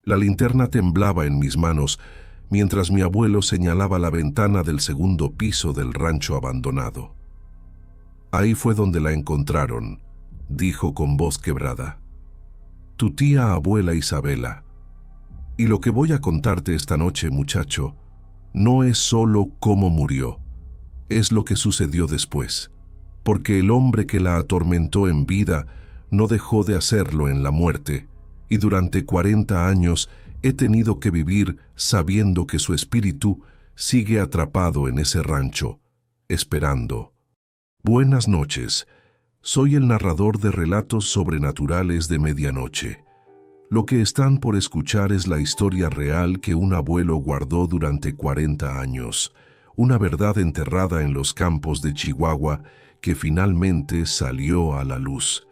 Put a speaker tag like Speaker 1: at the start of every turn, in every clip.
Speaker 1: La linterna temblaba en mis manos mientras mi abuelo señalaba la ventana del segundo piso del rancho abandonado. Ahí fue donde la encontraron, dijo con voz quebrada. Tu tía abuela Isabela. Y lo que voy a contarte esta noche, muchacho, no es solo cómo murió, es lo que sucedió después, porque el hombre que la atormentó en vida no dejó de hacerlo en la muerte, y durante 40 años he tenido que vivir sabiendo que su espíritu sigue atrapado en ese rancho, esperando. Buenas noches, soy el narrador de relatos sobrenaturales de medianoche. Lo que están por escuchar es la historia real que un abuelo guardó durante 40 años, una verdad enterrada en los campos de Chihuahua que finalmente salió a la luz.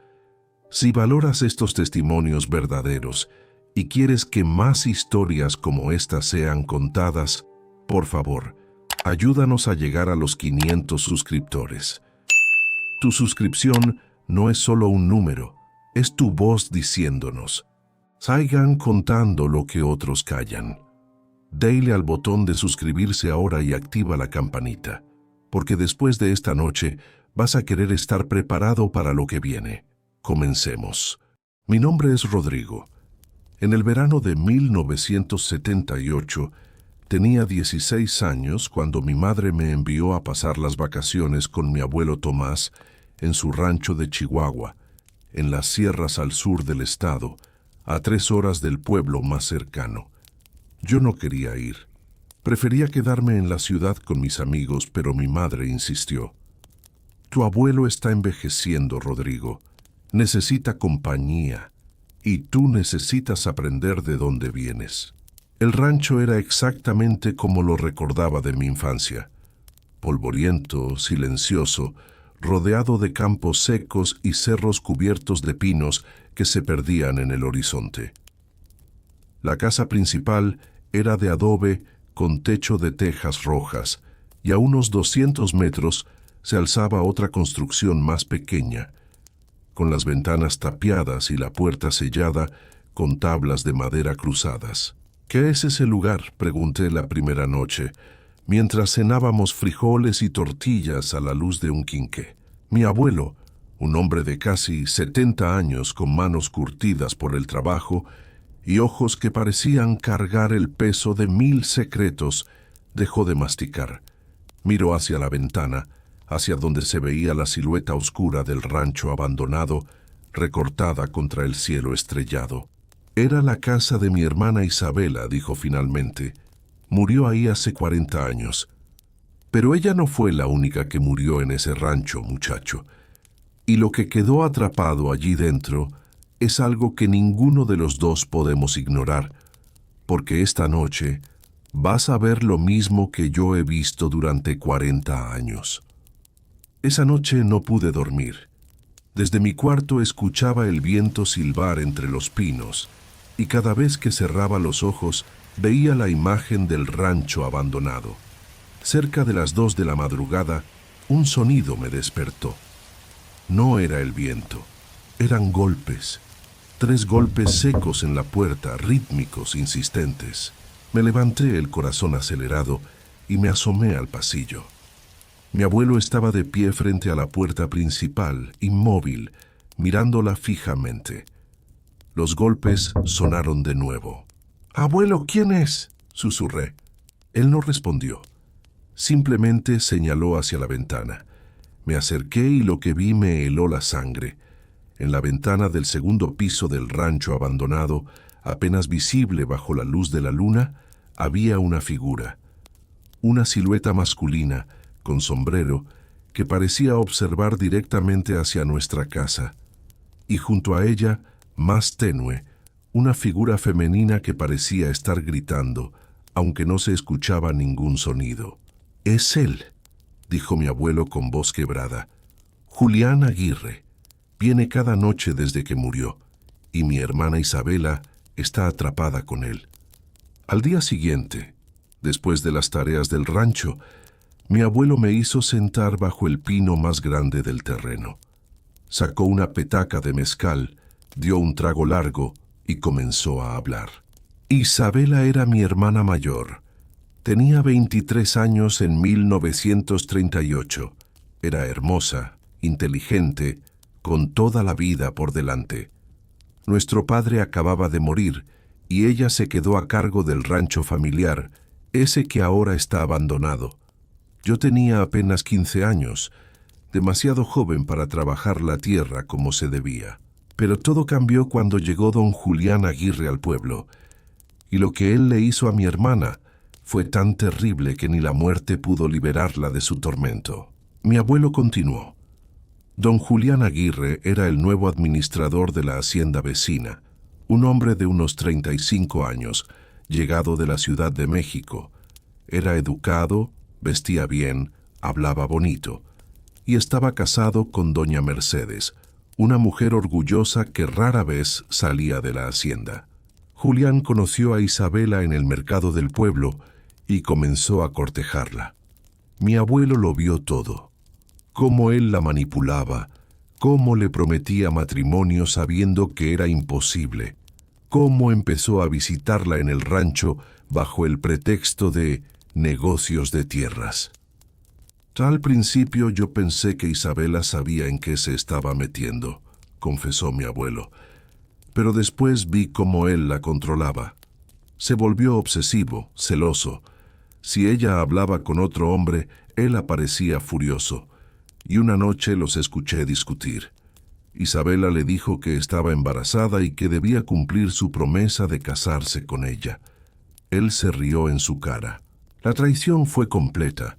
Speaker 1: Si valoras estos testimonios verdaderos y quieres que más historias como esta sean contadas, por favor, ayúdanos a llegar a los 500 suscriptores. Tu suscripción no es solo un número, es tu voz diciéndonos: sigan contando lo que otros callan. Dale al botón de suscribirse ahora y activa la campanita, porque después de esta noche vas a querer estar preparado para lo que viene. Comencemos. Mi nombre es Rodrigo. En el verano de 1978 tenía 16 años cuando mi madre me envió a pasar las vacaciones con mi abuelo Tomás en su rancho de Chihuahua, en las sierras al sur del estado, a 3 horas del pueblo más cercano. Yo no quería ir. Prefería quedarme en la ciudad con mis amigos, pero mi madre insistió. Tu abuelo está envejeciendo, Rodrigo. Necesita compañía, y tú necesitas aprender de dónde vienes. El rancho era exactamente como lo recordaba de mi infancia. Polvoriento, silencioso, rodeado de campos secos y cerros cubiertos de pinos que se perdían en el horizonte. La casa principal era de adobe con techo de tejas rojas, y a unos 200 metros se alzaba otra construcción más pequeña, con las ventanas tapiadas y la puerta sellada con tablas de madera cruzadas. ¿Qué es ese lugar?, pregunté la primera noche, mientras cenábamos frijoles y tortillas a la luz de un quinqué. Mi abuelo, un hombre de casi 70 años con manos curtidas por el trabajo y ojos que parecían cargar el peso de 1000 secretos, dejó de masticar. Miró hacia la ventana, hacia donde se veía la silueta oscura del rancho abandonado, recortada contra el cielo estrellado. Era la casa de mi hermana Isabela, dijo finalmente. Murió ahí hace 40 años. Pero ella no fue la única que murió en ese rancho, muchacho. Y lo que quedó atrapado allí dentro es algo que ninguno de los dos podemos ignorar, porque esta noche vas a ver lo mismo que yo he visto durante 40 años. Esa noche no pude dormir. Desde mi cuarto escuchaba el viento silbar entre los pinos, y cada vez que cerraba los ojos veía la imagen del rancho abandonado. Cerca de las 2 de la madrugada, un sonido me despertó. No era el viento, eran golpes. 3 golpes secos en la puerta, rítmicos, insistentes. Me levanté, el corazón acelerado, y me asomé al pasillo. Mi abuelo estaba de pie frente a la puerta principal, inmóvil, mirándola fijamente. Los golpes sonaron de nuevo. «Abuelo, ¿quién es?», susurré. Él no respondió. Simplemente señaló hacia la ventana. Me acerqué y lo que vi me heló la sangre. En la ventana del segundo piso del rancho abandonado, apenas visible bajo la luz de la luna, había una figura. Una silueta masculina, con sombrero, que parecía observar directamente hacia nuestra casa. Y junto a ella, más tenue, una figura femenina que parecía estar gritando, aunque no se escuchaba ningún sonido. «Es él», dijo mi abuelo con voz quebrada. «Julián Aguirre. Viene cada noche desde que murió, y mi hermana Isabela está atrapada con él». Al día siguiente, después de las tareas del rancho, mi abuelo me hizo sentar bajo el pino más grande del terreno. Sacó una petaca de mezcal, dio un trago largo y comenzó a hablar. Isabela era mi hermana mayor. Tenía 23 años en 1938. Era hermosa, inteligente, con toda la vida por delante. Nuestro padre acababa de morir y ella se quedó a cargo del rancho familiar, ese que ahora está abandonado. Yo tenía apenas 15 años, demasiado joven para trabajar la tierra como se debía. Pero todo cambió cuando llegó don Julián Aguirre al pueblo, y lo que él le hizo a mi hermana fue tan terrible que ni la muerte pudo liberarla de su tormento. Mi abuelo continuó. Don Julián Aguirre era el nuevo administrador de la hacienda vecina, un hombre de unos 35 años, llegado de la Ciudad de México. Era educado, vestía bien, hablaba bonito, y estaba casado con doña Mercedes, una mujer orgullosa que rara vez salía de la hacienda. Julián conoció a Isabela en el mercado del pueblo y comenzó a cortejarla. Mi abuelo lo vio todo. Cómo él la manipulaba, cómo le prometía matrimonio sabiendo que era imposible, cómo empezó a visitarla en el rancho bajo el pretexto de negocios de tierras. Al principio yo pensé que Isabela sabía en qué se estaba metiendo, confesó mi abuelo, pero después vi cómo él la controlaba. Se volvió obsesivo, celoso. Si ella hablaba con otro hombre, él aparecía furioso, y una noche los escuché discutir. Isabela le dijo que estaba embarazada y que debía cumplir su promesa de casarse con ella. Él se rió en su cara. La traición fue completa,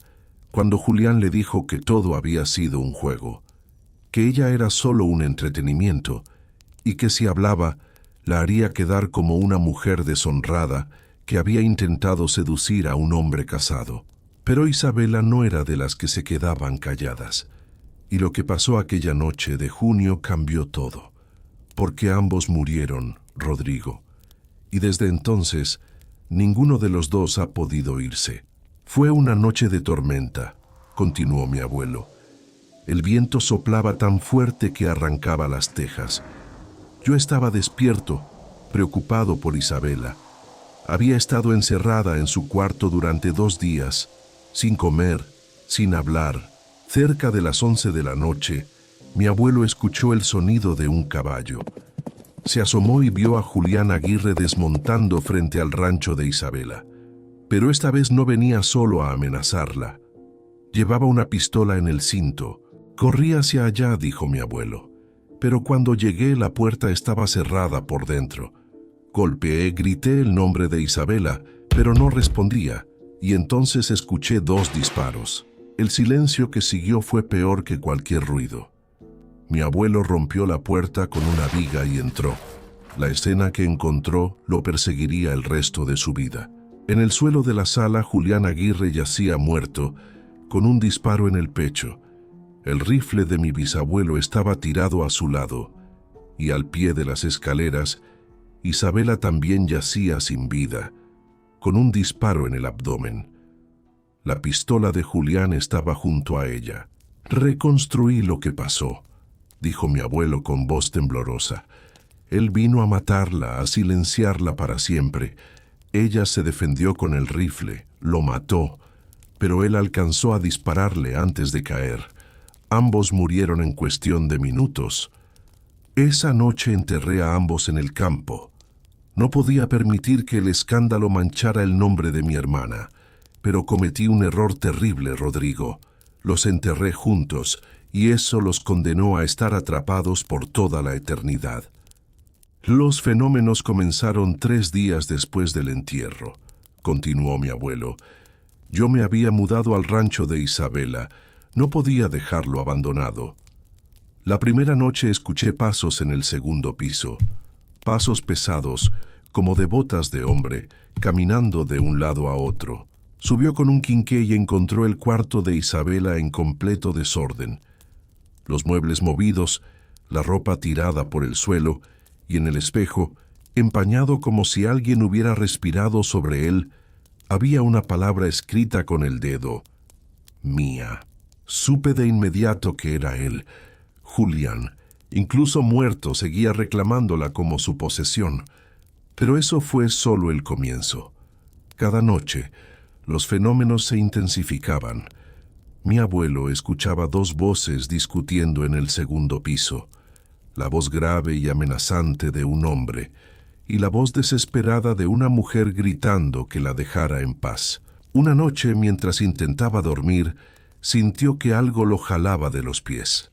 Speaker 1: cuando Julián le dijo que todo había sido un juego, que ella era solo un entretenimiento, y que si hablaba, la haría quedar como una mujer deshonrada que había intentado seducir a un hombre casado. Pero Isabela no era de las que se quedaban calladas, y lo que pasó aquella noche de junio cambió todo, porque ambos murieron, Rodrigo, y desde entonces ninguno de los dos ha podido irse. Fue una noche de tormenta, continuó mi abuelo. El viento soplaba tan fuerte que arrancaba las tejas. Yo estaba despierto, preocupado por Isabela. Había estado encerrada en su cuarto durante 2 días, sin comer, sin hablar. Cerca de las 11 de la noche, mi abuelo escuchó el sonido de un caballo. Se asomó y vio a Julián Aguirre desmontando frente al rancho de Isabela. Pero esta vez no venía solo a amenazarla. Llevaba una pistola en el cinto. Corrí hacia allá, dijo mi abuelo. Pero cuando llegué la puerta estaba cerrada por dentro. Golpeé, grité el nombre de Isabela, pero no respondía, y entonces escuché 2 disparos. El silencio que siguió fue peor que cualquier ruido. Mi abuelo rompió la puerta con una viga y entró. La escena que encontró lo perseguiría el resto de su vida. En el suelo de la sala, Julián Aguirre yacía muerto, con un disparo en el pecho. El rifle de mi bisabuelo estaba tirado a su lado, y al pie de las escaleras, Isabela también yacía sin vida, con un disparo en el abdomen. La pistola de Julián estaba junto a ella. Reconstruí lo que pasó, dijo mi abuelo con voz temblorosa. Él vino a matarla, a silenciarla para siempre. Ella se defendió con el rifle, lo mató, pero él alcanzó a dispararle antes de caer. Ambos murieron en cuestión de minutos. Esa noche enterré a ambos en el campo. No podía permitir que el escándalo manchara el nombre de mi hermana, pero cometí un error terrible, Rodrigo. Los enterré juntos, y eso los condenó a estar atrapados por toda la eternidad. Los fenómenos comenzaron 3 días después del entierro, continuó mi abuelo. Yo me había mudado al rancho de Isabela. No podía dejarlo abandonado. La primera noche escuché pasos en el segundo piso, pasos pesados, como de botas de hombre, caminando de un lado a otro. Subió con un quinqué y encontró el cuarto de Isabela en completo desorden. Los muebles movidos, la ropa tirada por el suelo, y en el espejo, empañado como si alguien hubiera respirado sobre él, había una palabra escrita con el dedo: mía. Supe de inmediato que era él, Julián. Incluso muerto seguía reclamándola como su posesión. Pero eso fue solo el comienzo. Cada noche, los fenómenos se intensificaban. Mi abuelo escuchaba dos voces discutiendo en el segundo piso, la voz grave y amenazante de un hombre y la voz desesperada de una mujer gritando que la dejara en paz. Una noche, mientras intentaba dormir, sintió que algo lo jalaba de los pies.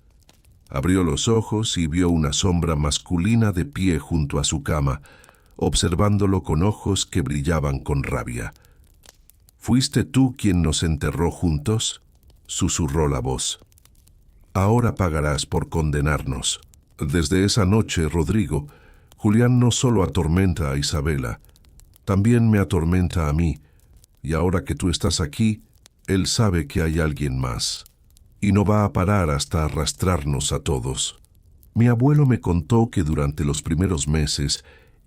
Speaker 1: Abrió los ojos y vio una sombra masculina de pie junto a su cama, observándolo con ojos que brillaban con rabia. «¿Fuiste tú quien nos enterró juntos?», susurró la voz. «Ahora pagarás por condenarnos». Desde esa noche, Rodrigo, Julián no solo atormenta a Isabela, también me atormenta a mí, y ahora que tú estás aquí, él sabe que hay alguien más, y no va a parar hasta arrastrarnos a todos. Mi abuelo me contó que durante los primeros meses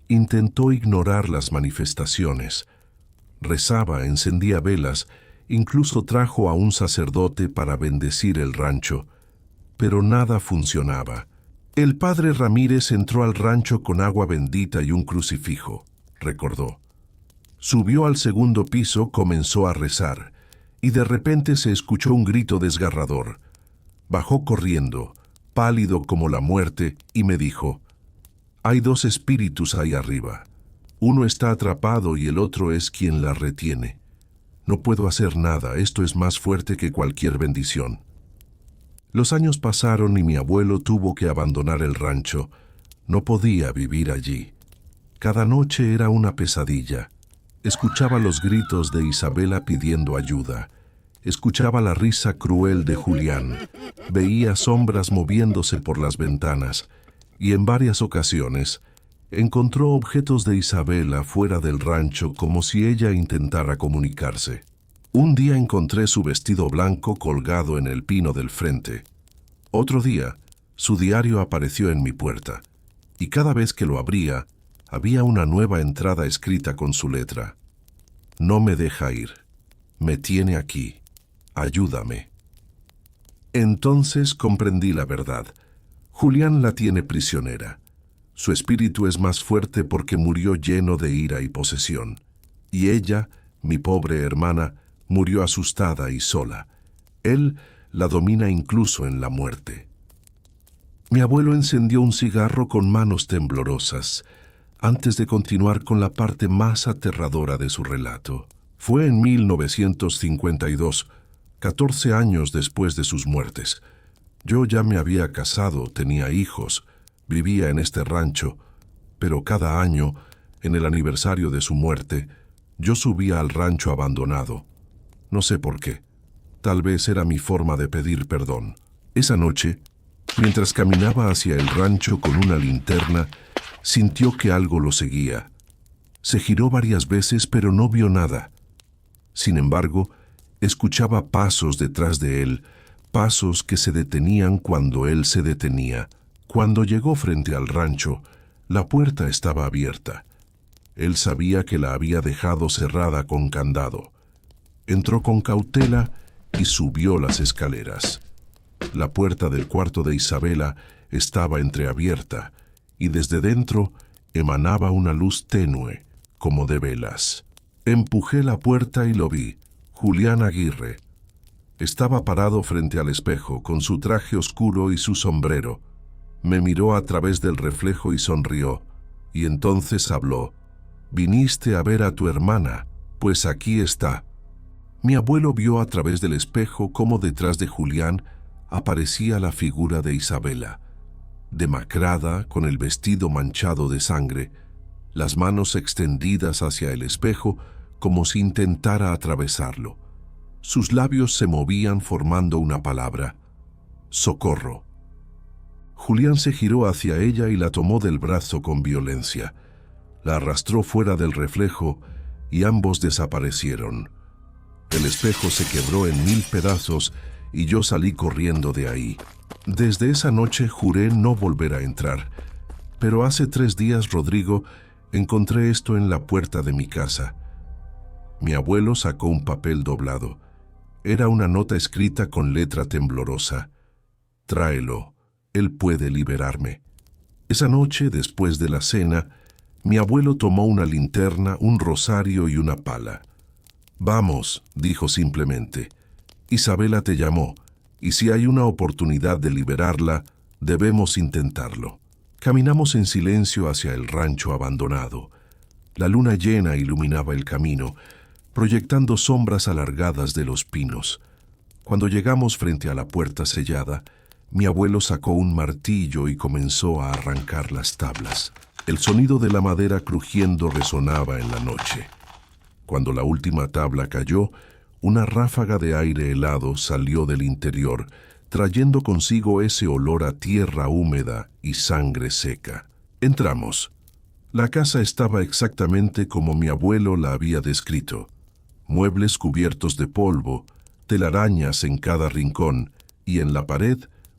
Speaker 1: intentó ignorar las manifestaciones. Rezaba, encendía velas, incluso trajo a un sacerdote para bendecir el rancho, pero nada funcionaba. El padre Ramírez entró al rancho con agua bendita y un crucifijo, recordó. Subió al segundo piso, comenzó a rezar, y de repente se escuchó un grito desgarrador. Bajó corriendo, pálido como la muerte, y me dijo: «Hay dos espíritus ahí arriba. Uno está atrapado y el otro es quien la retiene. No puedo hacer nada, esto es más fuerte que cualquier bendición». Los años pasaron y mi abuelo tuvo que abandonar el rancho. No podía vivir allí. Cada noche era una pesadilla. Escuchaba los gritos de Isabela pidiendo ayuda. Escuchaba la risa cruel de Julián. Veía sombras moviéndose por las ventanas. Y en varias ocasiones encontró objetos de Isabela fuera del rancho como si ella intentara comunicarse. Un día encontré su vestido blanco colgado en el pino del frente. Otro día, su diario apareció en mi puerta, y cada vez que lo abría, había una nueva entrada escrita con su letra. «No me deja ir. Me tiene aquí. Ayúdame». Entonces comprendí la verdad. Julián la tiene prisionera. Su espíritu es más fuerte porque murió lleno de ira y posesión. Y ella, mi pobre hermana, murió asustada y sola. Él la domina incluso en la muerte. Mi abuelo encendió un cigarro con manos temblorosas, antes de continuar con la parte más aterradora de su relato. Fue en 1952, 14 años después de sus muertes. Yo ya me había casado, tenía hijos, vivía en este rancho, pero cada año, en el aniversario de su muerte, yo subía al rancho abandonado. No sé por qué. Tal vez era mi forma de pedir perdón. Esa noche, mientras caminaba hacia el rancho con una linterna, sintió que algo lo seguía. Se giró varias veces, pero no vio nada. Sin embargo, escuchaba pasos detrás de él, pasos que se detenían cuando él se detenía. Cuando llegó frente al rancho, la puerta estaba abierta. Él sabía que la había dejado cerrada con candado. Entró con cautela y subió las escaleras. La puerta del cuarto de Isabela estaba entreabierta y desde dentro emanaba una luz tenue, como de velas. Empujé la puerta y lo vi, Julián Aguirre. Estaba parado frente al espejo, con su traje oscuro y su sombrero. Me miró a través del reflejo y sonrió, y entonces habló. «Viniste a ver a tu hermana, pues aquí está». Mi abuelo vio a través del espejo cómo detrás de Julián aparecía la figura de Isabela, demacrada, con el vestido manchado de sangre, las manos extendidas hacia el espejo como si intentara atravesarlo. Sus labios se movían formando una palabra: «Socorro». Julián se giró hacia ella y la tomó del brazo con violencia. La arrastró fuera del reflejo y ambos desaparecieron. El espejo se quebró en 1000 pedazos y yo salí corriendo de ahí. Desde esa noche juré no volver a entrar, pero hace 3 días, Rodrigo, encontré esto en la puerta de mi casa. Mi abuelo sacó un papel doblado. Era una nota escrita con letra temblorosa. «Tráelo, él puede liberarme». Esa noche, después de la cena, Mi abuelo tomó una linterna, un rosario y una pala. «Vamos», dijo simplemente. «Isabela te llamó, y si hay una oportunidad de liberarla, debemos intentarlo». Caminamos en silencio hacia el rancho abandonado. La luna llena iluminaba el camino, proyectando sombras alargadas de los pinos. Cuando llegamos frente a la puerta sellada, mi abuelo sacó un martillo y comenzó a arrancar las tablas. El sonido de la madera crujiendo resonaba en la noche. Cuando la última tabla cayó, una ráfaga de aire helado salió del interior, trayendo consigo ese olor a tierra húmeda y sangre seca. Entramos. La casa estaba exactamente como mi abuelo la había descrito. Muebles cubiertos de polvo, telarañas en cada rincón y en la pared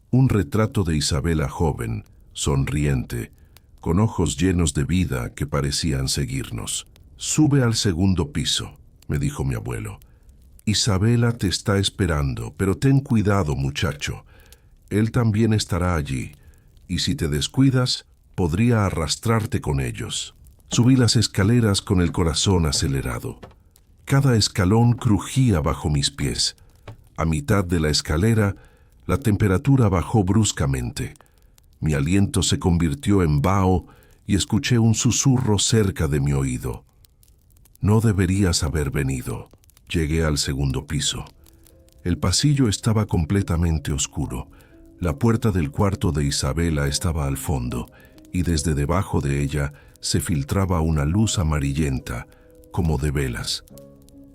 Speaker 1: un retrato de Isabela joven, sonriente, con ojos llenos de vida que parecían seguirnos. «Sube al segundo piso», me dijo mi abuelo. «Isabela te está esperando, pero ten cuidado, muchacho. Él también estará allí, y si te descuidas, podría arrastrarte con ellos». Subí las escaleras con el corazón acelerado. Cada escalón crujía bajo mis pies. A mitad de la escalera, la temperatura bajó bruscamente. Mi aliento se convirtió en vaho y escuché un susurro cerca de mi oído. «No deberías haber venido». Llegué al segundo piso. El pasillo estaba completamente oscuro. La puerta del cuarto de Isabela estaba al fondo, y desde debajo de ella se filtraba una luz amarillenta, como de velas.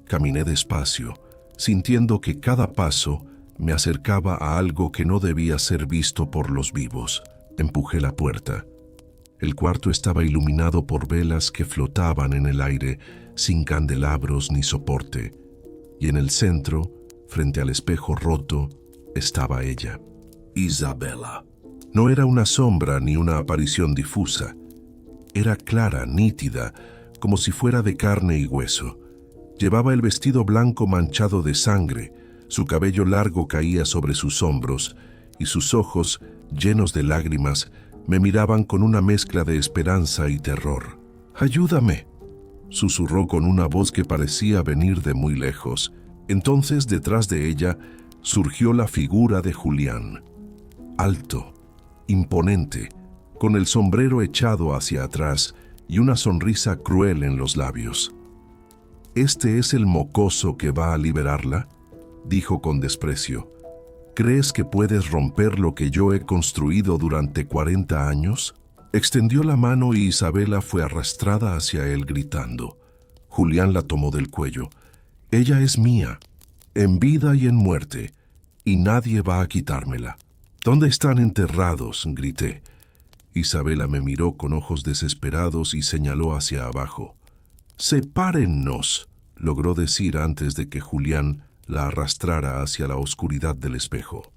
Speaker 1: Caminé despacio, sintiendo que cada paso me acercaba a algo que no debía ser visto por los vivos. Empujé la puerta. El cuarto estaba iluminado por velas que flotaban en el aire, sin candelabros ni soporte, y en el centro, frente al espejo roto, estaba ella, Isabela. No era una sombra ni una aparición difusa. Era clara, nítida, como si fuera de carne y hueso. Llevaba el vestido blanco manchado de sangre, su cabello largo caía sobre sus hombros, y sus ojos, llenos de lágrimas, me miraban con una mezcla de esperanza y terror. «Ayúdame», susurró con una voz que parecía venir de muy lejos. Entonces, detrás de ella, surgió la figura de Julián. Alto, imponente, con el sombrero echado hacia atrás y una sonrisa cruel en los labios. «¿Este es el mocoso que va a liberarla?», dijo con desprecio. «¿Crees que puedes romper lo que yo he construido durante 40 años?» Extendió la mano y Isabela fue arrastrada hacia él gritando. Julián la tomó del cuello. «Ella es mía, en vida y en muerte, y nadie va a quitármela». «¿Dónde están enterrados?», grité. Isabela me miró con ojos desesperados y señaló hacia abajo. «Sepárennos», logró decir antes de que Julián la arrastrara hacia la oscuridad del espejo.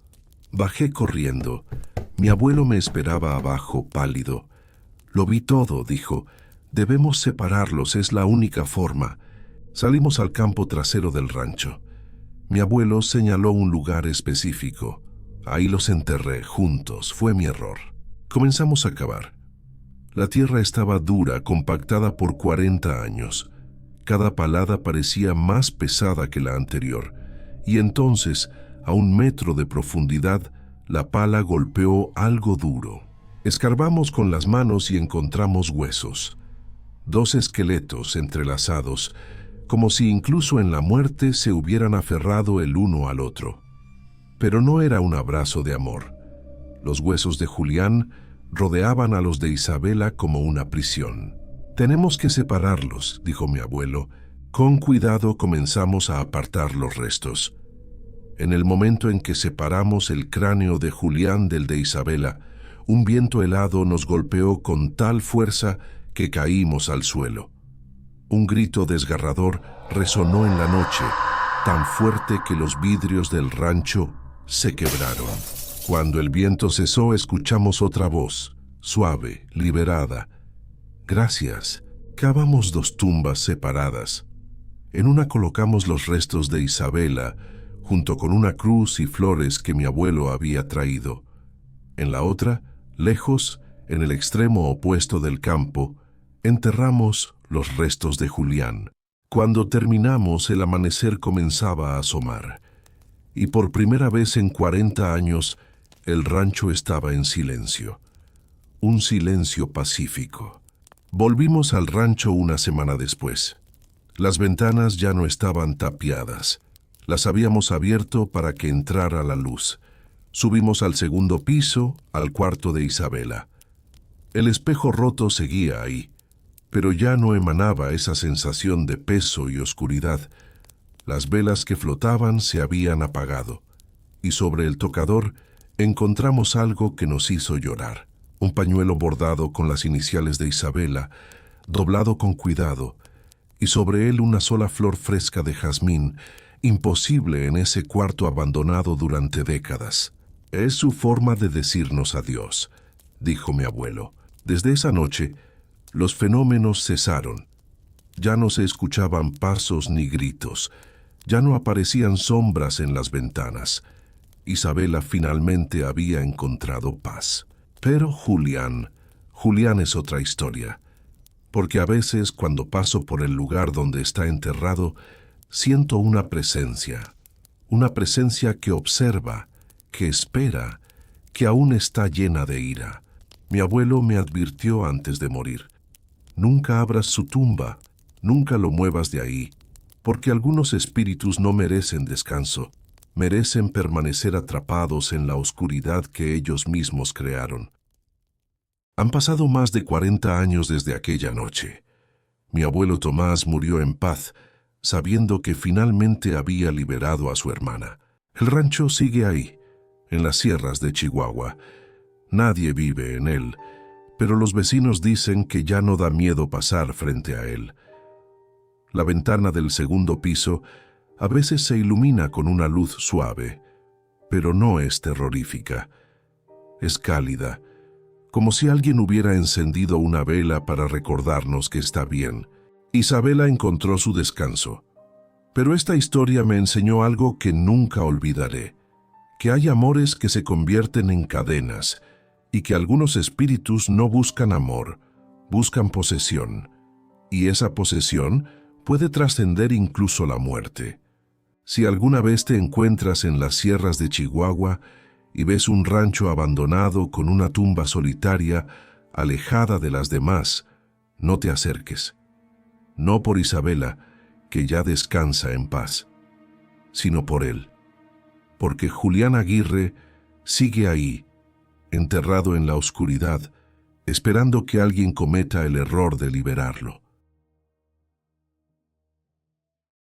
Speaker 1: Bajé corriendo. Mi abuelo me esperaba abajo, pálido. «Lo vi todo», dijo. «Debemos separarlos, es la única forma». Salimos al campo trasero del rancho. Mi abuelo señaló un lugar específico. Ahí los enterré, juntos. Fue mi error. Comenzamos a cavar. La tierra estaba dura, compactada por 40 años. Cada palada parecía más pesada que la anterior. Y entonces, a 1 metro de profundidad, la pala golpeó algo duro. Escarbamos con las manos y encontramos huesos. 2 esqueletos entrelazados, como si incluso en la muerte se hubieran aferrado el uno al otro. Pero no era un abrazo de amor. Los huesos de Julián rodeaban a los de Isabela como una prisión. «Tenemos que separarlos», dijo mi abuelo. Con cuidado comenzamos a apartar los restos. En el momento en que separamos el cráneo de Julián del de Isabela, un viento helado nos golpeó con tal fuerza que caímos al suelo. Un grito desgarrador resonó en la noche, tan fuerte que los vidrios del rancho se quebraron. Cuando el viento cesó, escuchamos otra voz, suave, liberada. «Gracias. Cavamos 2 tumbas separadas. En una colocamos los restos de Isabela, junto con una cruz y flores que mi abuelo había traído. En la otra, lejos, en el extremo opuesto del campo, Enterramos los restos de Julián. Cuando terminamos, el amanecer comenzaba a asomar, y por primera vez en 40 años, el rancho estaba en silencio. Un silencio pacífico. Volvimos al rancho una semana después. Las ventanas ya no estaban tapiadas. Las habíamos abierto para que entrara la luz. Subimos al segundo piso, al cuarto de Isabela. El espejo roto seguía ahí, pero ya no emanaba esa sensación de peso y oscuridad. Las velas que flotaban se habían apagado, y sobre el tocador encontramos algo que nos hizo llorar. Un pañuelo bordado con las iniciales de Isabela, doblado con cuidado, y sobre él una sola flor fresca de jazmín, imposible en ese cuarto abandonado durante décadas. Es su forma de decirnos adiós, dijo mi abuelo. Desde esa noche, los fenómenos cesaron. Ya no se escuchaban pasos ni gritos. Ya no aparecían sombras en las ventanas. Isabela finalmente había encontrado paz. Pero Julián es otra historia. Porque a veces, cuando paso por el lugar donde está enterrado, siento una presencia que observa, que espera, que aún está llena de ira. Mi abuelo me advirtió antes de morir: nunca abras su tumba, nunca lo muevas de ahí, porque algunos espíritus no merecen descanso, merecen permanecer atrapados en la oscuridad que ellos mismos crearon. Han pasado más de 40 años desde aquella noche. Mi abuelo Tomás murió en paz, sabiendo que finalmente había liberado a su hermana. El rancho sigue ahí, en las sierras de Chihuahua. Nadie vive en él, pero los vecinos dicen que ya no da miedo pasar frente a él. La ventana del segundo piso a veces se ilumina con una luz suave, pero no es terrorífica. Es cálida, como si alguien hubiera encendido una vela para recordarnos que está bien. Isabela encontró su descanso. Pero esta historia me enseñó algo que nunca olvidaré: que hay amores que se convierten en cadenas, y que algunos espíritus no buscan amor, buscan posesión, y esa posesión puede trascender incluso la muerte. Si alguna vez te encuentras en las sierras de Chihuahua y ves un rancho abandonado con una tumba solitaria, alejada de las demás, no te acerques. No por Isabela, que ya descansa en paz, sino por él. Porque Julián Aguirre sigue ahí, enterrado en la oscuridad, esperando que alguien cometa el error de liberarlo.